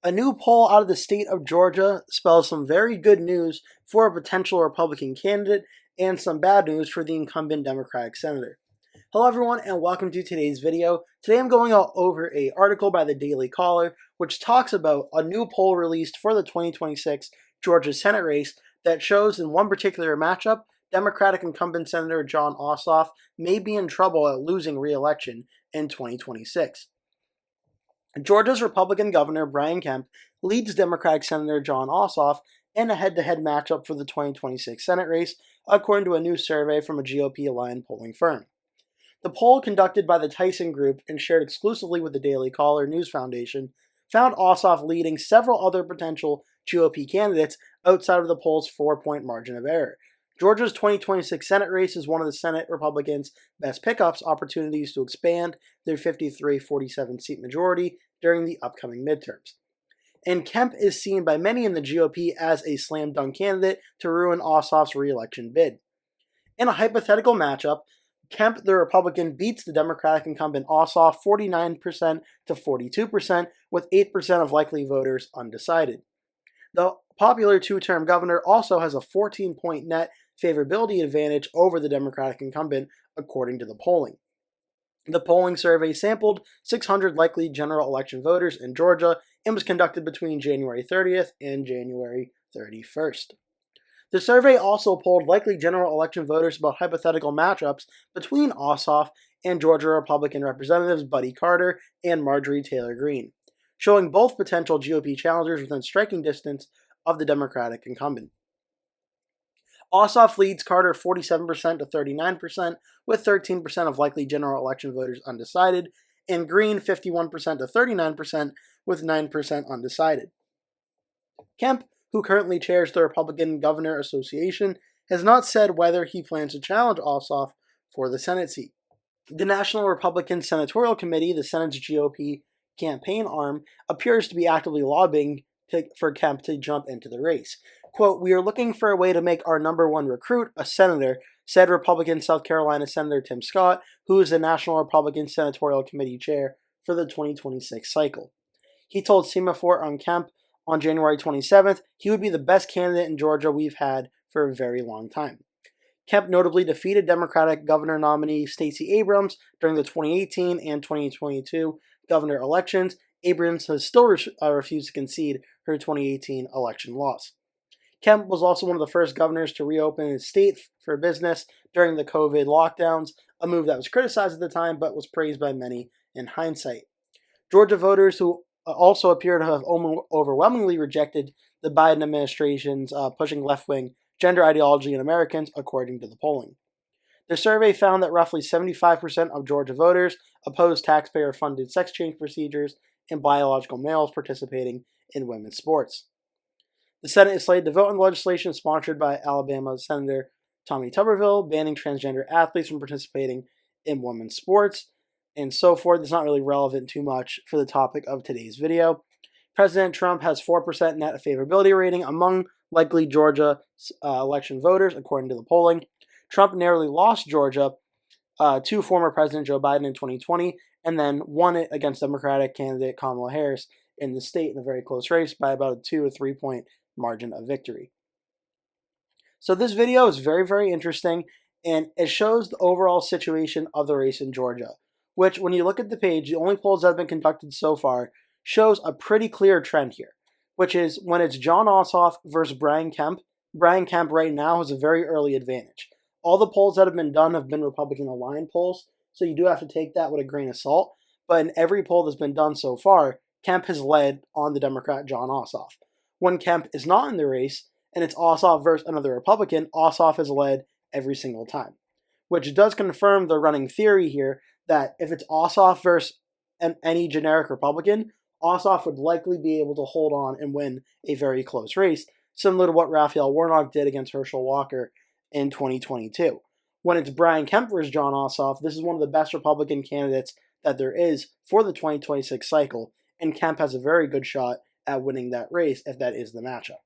A new poll out of the state of Georgia spells some very good news for a potential Republican candidate and some bad news for the incumbent Democratic senator. Hello everyone and welcome to today's video. Today I'm going over an article by the Daily Caller which talks about a new poll released for the 2026 Georgia Senate race that shows in one particular matchup, Democratic incumbent Senator Jon Ossoff may be in trouble at losing re-election in 2026. Georgia's Republican Governor Brian Kemp leads Democratic Senator Jon Ossoff in a head-to-head matchup for the 2026 Senate race, according to a new survey from a GOP-aligned polling firm. The poll, conducted by the Tyson Group and shared exclusively with the Daily Caller News Foundation, found Ossoff leading several other potential GOP candidates outside of the poll's 4-point margin of error. Georgia's 2026 Senate race is one of the Senate Republicans' best pickups opportunities to expand their 53-47 seat majority during the upcoming midterms. And Kemp is seen by many in the GOP as a slam dunk candidate to ruin Ossoff's re-election bid. In a hypothetical matchup, Kemp, the Republican, beats the Democratic incumbent Ossoff 49% to 42%, with 8% of likely voters undecided. The popular two-term governor also has a 14-point net favorability advantage over the Democratic incumbent, according to the polling. The polling survey sampled 600 likely general election voters in Georgia and was conducted between January 30th and January 31st. The survey also polled likely general election voters about hypothetical matchups between Ossoff and Georgia Republican Representatives Buddy Carter and Marjorie Taylor Greene, showing both potential GOP challengers within striking distance of the Democratic incumbent. Ossoff leads Carter 47% to 39%, with 13% of likely general election voters undecided, and Greene 51% to 39%, with 9% undecided. Kemp, who currently chairs the Republican Governor Association, has not said whether he plans to challenge Ossoff for the Senate seat. The National Republican Senatorial Committee, the Senate's GOP campaign arm, appears to be actively lobbying for Kemp to jump into the race. Quote, "We are looking for a way to make our number one recruit a senator," said Republican South Carolina Senator Tim Scott, who is the National Republican Senatorial Committee chair for the 2026 cycle. He told Semaphore on Kemp on January 27th he would be the best candidate in Georgia we've had for a very long time. Kemp notably defeated Democratic governor nominee Stacey Abrams during the 2018 and 2022 governor elections. Abrams has still refused to concede her 2018 election loss. Kemp was also one of the first governors to reopen his state for business during the COVID lockdowns, a move that was criticized at the time but was praised by many in hindsight. Georgia voters who also appear to have overwhelmingly rejected the Biden administration's pushing left-wing gender ideology in Americans, according to the polling. The survey found that roughly 75% of Georgia voters oppose taxpayer-funded sex change procedures and biological males participating in women's sports. The Senate is slated to vote on legislation sponsored by Alabama Senator Tommy Tuberville, banning transgender athletes from participating in women's sports, and so forth. It's not really relevant too much for the topic of today's video. President Trump has 4% net favorability rating among likely Georgia election voters, according to the polling. Trump narrowly lost Georgia to former President Joe Biden in 2020, and then won it against Democratic candidate Kamala Harris in the state in a very close race by about a 2 or 3 point margin of victory. So this video is very, very interesting, and it shows the overall situation of the race in Georgia, which when you look at the page, the only polls that have been conducted so far shows a pretty clear trend here, which is when it's Jon Ossoff versus Brian Kemp right now has a very early advantage. All the polls that have been Republican-aligned polls, so you do have to take that with a grain of salt. But in every poll that's been done so far, Kemp has led on the Democrat Jon Ossoff. When Kemp is not in the race, and it's Ossoff versus another Republican, Ossoff has led every single time. Which does confirm the running theory here that if it's Ossoff versus any generic Republican, Ossoff would likely be able to hold on and win a very close race, similar to what Raphael Warnock did against Herschel Walker in 2022. When it's Brian Kemp versus Jon Ossoff, this is one of the best Republican candidates that there is for the 2026 cycle, and Kemp has a very good shot at winning that race if that is the matchup.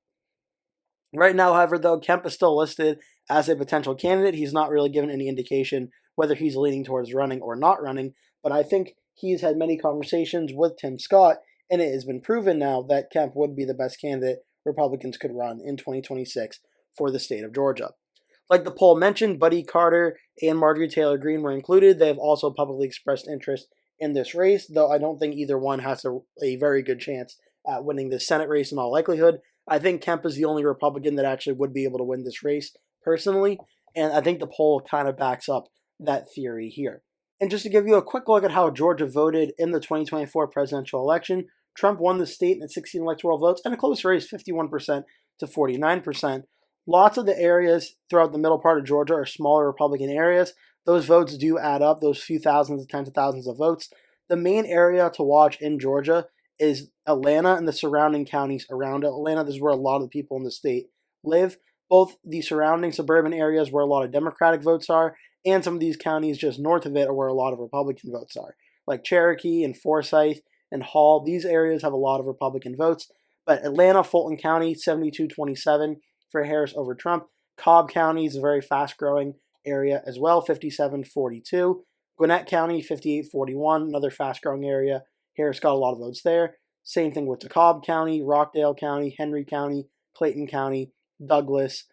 Right now, however, though, Kemp is still listed as a potential candidate. He's not really given any indication whether he's leaning towards running or not running, but I think he's had many conversations with Tim Scott and it has been proven now that Kemp would be the best candidate Republicans could run in 2026 for the state of Georgia. Like the poll mentioned, Buddy Carter and Marjorie Taylor Greene were included. They have also publicly expressed interest in this race, though I don't think either one has a very good chance at winning the Senate race in all likelihood. I think Kemp is the only Republican that actually would be able to win this race personally, and I think the poll kind of backs up that theory here. And just to give you a quick look at how Georgia voted in the 2024 presidential election, Trump won the state in 16 electoral votes and a close race, 51% to 49%. Lots of the areas throughout the middle part of Georgia are smaller Republican areas. Those votes do add up, those few thousands, tens of thousands of votes. The main area to watch in Georgia is Atlanta and the surrounding counties around Atlanta. This is where a lot of the people in the state live. Both the surrounding suburban areas where a lot of Democratic votes are, and some of these counties just north of it are where a lot of Republican votes are, like Cherokee and Forsyth and Hall. These areas have a lot of Republican votes. But Atlanta, Fulton County, 72-27 for Harris over Trump. Cobb County is a very fast-growing area as well, 57-42. Gwinnett County, 58-41, another fast-growing area. Harris got a lot of votes there. Same thing with DeKalb County, Rockdale County, Henry County, Clayton County, Douglas.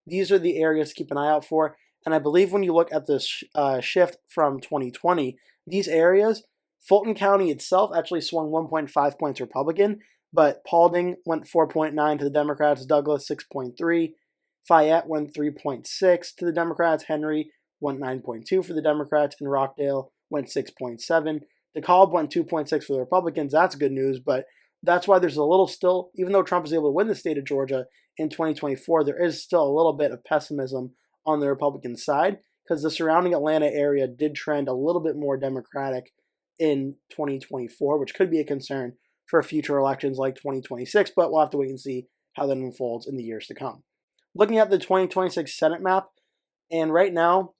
These are the areas to keep an eye out for. And I believe when you look at this shift from 2020, these areas, Fulton County itself actually swung 1.5 points Republican, but Paulding went 4.9 to the Democrats, Douglas 6.3, Fayette went 3.6 to the Democrats, Henry went 9.2 for the Democrats, and Rockdale went 6.7. DeKalb went 2.6 for the Republicans. That's good news, but that's why there's a little still, even though Trump was able to win the state of Georgia in 2024, there is still a little bit of pessimism on the Republican side because the surrounding Atlanta area did trend a little bit more Democratic in 2024, which could be a concern for future elections like 2026, but we'll have to wait and see how that unfolds in the years to come. Looking at the 2026 Senate map, and right now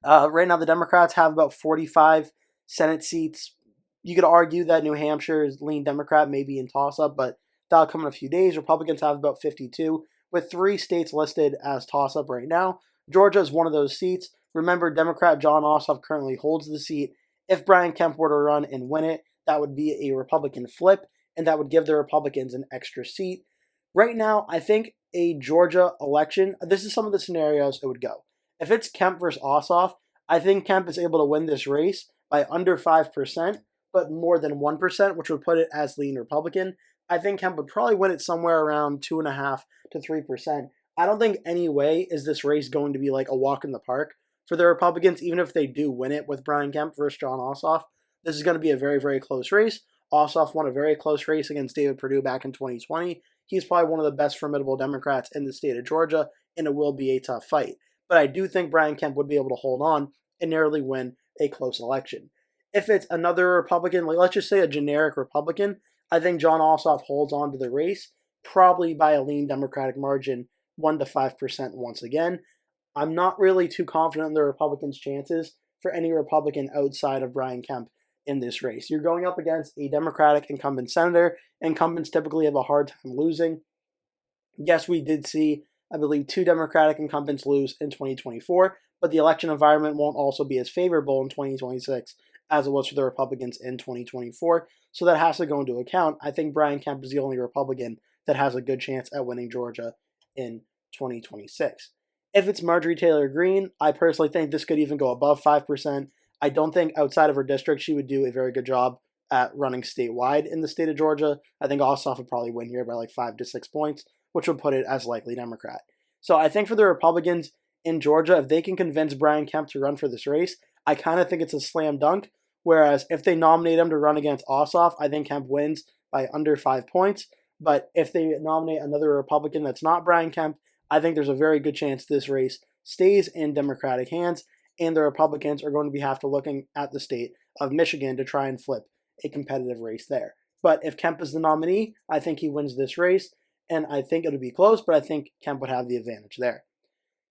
the Democrats have about 45 Senate seats. You could argue that New Hampshire is lean Democrat, maybe in toss-up, but that'll come in a few days. Republicans have about 52, with 3 states listed as toss-up right now. Georgia is one of those seats. Remember, Democrat Jon Ossoff currently holds the seat. If Brian Kemp were to run and win it, that would be a Republican flip, and that would give the Republicans an extra seat. Right now, I think a Georgia election, this is some of the scenarios it would go. If it's Kemp versus Ossoff, I think Kemp is able to win this race by under 5%, but more than 1%, which would put it as lean Republican. I think Kemp would probably win it somewhere around 2.5% to 3%. I don't think any way is this race going to be like a walk in the park for the Republicans, even if they do win it with Brian Kemp versus Jon Ossoff. This is going to be a very, very close race. Ossoff won a very close race against David Perdue back in 2020. He's probably one of the best formidable Democrats in the state of Georgia, and it will be a tough fight. But I do think Brian Kemp would be able to hold on and narrowly win a close election. If it's another Republican, like let's just say a generic Republican, I think Jon Ossoff holds on to the race, probably by a lean Democratic margin, 1% to 5% once again. I'm not really too confident in the Republicans' chances for any Republican outside of Brian Kemp in this race. You're going up against a Democratic incumbent senator. Incumbents typically have a hard time losing. Yes, we did see, I believe, 2 Democratic incumbents lose in 2024, but the election environment won't also be as favorable in 2026 as it was for the Republicans in 2024. So that has to go into account. I think Brian Kemp is the only Republican that has a good chance at winning Georgia in 2026. If it's Marjorie Taylor Greene, I personally think this could even go above 5%. I don't think outside of her district she would do a very good job at running statewide in the state of Georgia. I think Ossoff would probably win here by like 5 to 6 points, which would put it as likely Democrat. So I think for the Republicans in Georgia, if they can convince Brian Kemp to run for this race, I kind of think it's a slam dunk. Whereas if they nominate him to run against Ossoff, I think Kemp wins by under 5 points. But if they nominate another Republican that's not Brian Kemp, I think there's a very good chance this race stays in Democratic hands, and the Republicans are going to have to looking at the state of Michigan to try and flip a competitive race there. But if Kemp is the nominee, I think he wins this race, and I think it'll be close, but I think Kemp would have the advantage there.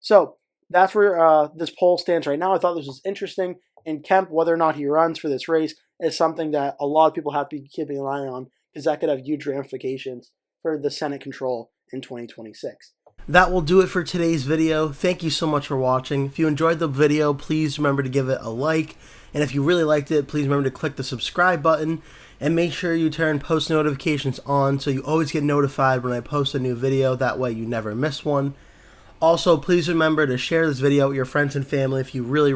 So that's where this poll stands right now. I thought this was interesting, and Kemp, whether or not he runs for this race, is something that a lot of people have to be keeping an eye on because that could have huge ramifications for the Senate control in 2026. that will do it for today's video. Thank you so much for watching. If you enjoyed the video, please remember to give it a like. And if you really liked it, please remember to click the subscribe button. And make sure you turn post notifications on so you always get notified when I post a new video. That way you never miss one. Also, please remember to share this video with your friends and family if you really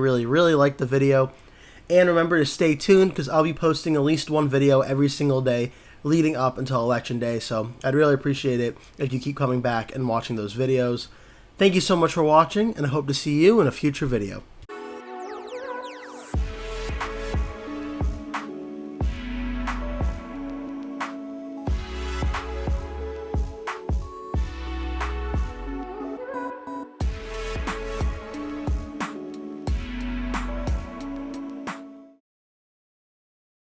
like the video. And remember to stay tuned because I'll be posting at least one video every single day leading up until Election Day. So I'd really appreciate it if you keep coming back and watching those videos. Thank you so much for watching, and I hope to see you in a future video.